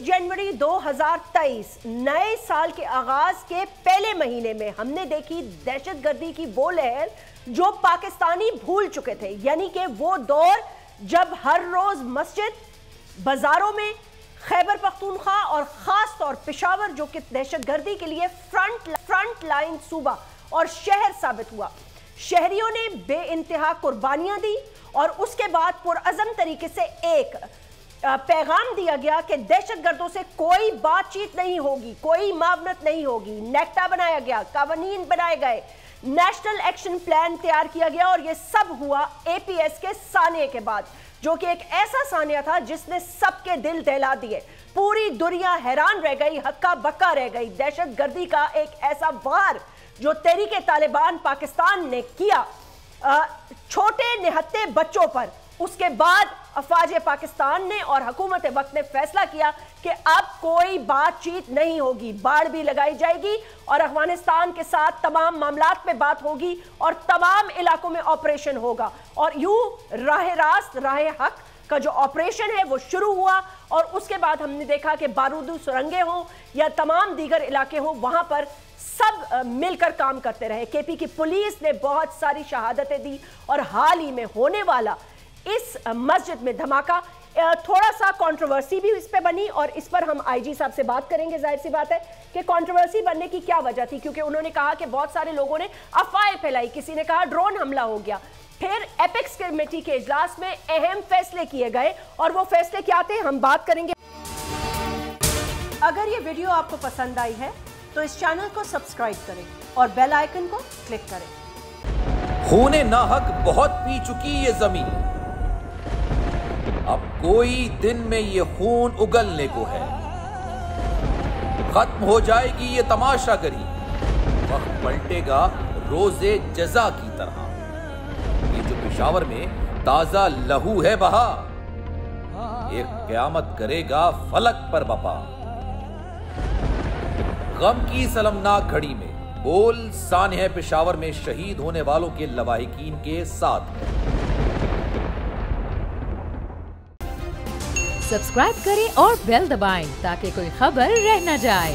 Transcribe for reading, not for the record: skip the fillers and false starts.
जनवरी 2023 नए साल के आगाज के पहले महीने में हमने देखी दहशतगर्दी की वो लहर जो पाकिस्तानी भूल चुके थे, यानी कि वो दौर जब हर रोज मस्जिद, बाजारों में खैबर पख्तूनख्वा और खास तौर पेशावर जो कि दहशतगर्दी के लिए फ्रंट लाइन सूबा और शहर साबित हुआ। शहरियों ने बेइंतहा कुर्बानियां दी और उसके बाद पुरअज़म तरीके से एक पैगाम दिया गया कि दहशतगर्दों से कोई बातचीत नहीं होगी, कोई मावनत नहीं होगी। नेक्टा बनाया गया, कानून बनाए गए, नेशनल एक्शन प्लान तैयार किया गया और यह सब हुआ एपीएस के सानिये के बाद, जो कि एक ऐसा सानिया था जिसने सबके दिल दहला दिए। पूरी दुनिया हैरान रह गई, हक्का बक्का रह गई। दहशतगर्दी का एक ऐसा वार जो तहरीके तालिबान पाकिस्तान ने किया छोटे निहत्ते बच्चों पर, उसके बाद अफवाज पाकिस्तान ने और हुकूमत वक्त ने फैसला किया कि अब कोई बातचीत नहीं होगी, बाड़ भी लगाई जाएगी और अफगानिस्तान के साथ तमाम मामलात पे बात होगी और तमाम इलाकों में ऑपरेशन होगा। और यूं राह रास्त राह हक का जो ऑपरेशन है वो शुरू हुआ और उसके बाद हमने देखा कि बारूदी सुरंगें हों या तमाम दीगर इलाके हों, वहां पर सब मिलकर काम करते रहे। केपी की पुलिस ने बहुत सारी शहादतें दी और हाल ही में होने वाला इस मस्जिद में धमाका, थोड़ा सा कंट्रोवर्सी भी इस पे बनी और इस पर हम आईजी साहब से बात करेंगे। जाहिर सी बात है कि कंट्रोवर्सी बनने की क्या वजह थी, क्योंकि उन्होंने कहा कि बहुत सारे लोगों ने अफवाहें फैलाई, किसी ने कहा ड्रोन हमला हो गया। फिर एपेक्स कमेटी के इजलास में अहम फैसले किए गए और वो फैसले क्या थे हम बात करेंगे। अगर ये वीडियो आपको पसंद आई है तो इस चैनल को सब्सक्राइब करें और बेल आइकन को क्लिक करें। खूने नाहक बहुत पी चुकी ये जमीन, अब कोई दिन में ये खून उगलने को है। खत्म हो जाएगी ये तमाशागरी, वक्त पलटेगा रोजे जजा की तरह। ये जो पेशावर में ताजा लहू है बहा, एक क़यामत करेगा फलक पर बपा। गम की सलमनाक घड़ी में बोल सानिया पेशावर में शहीद होने वालों के लवाहिकीन के साथ। सब्सक्राइब करें और बेल दबाएं ताकि कोई खबर रह न जाए।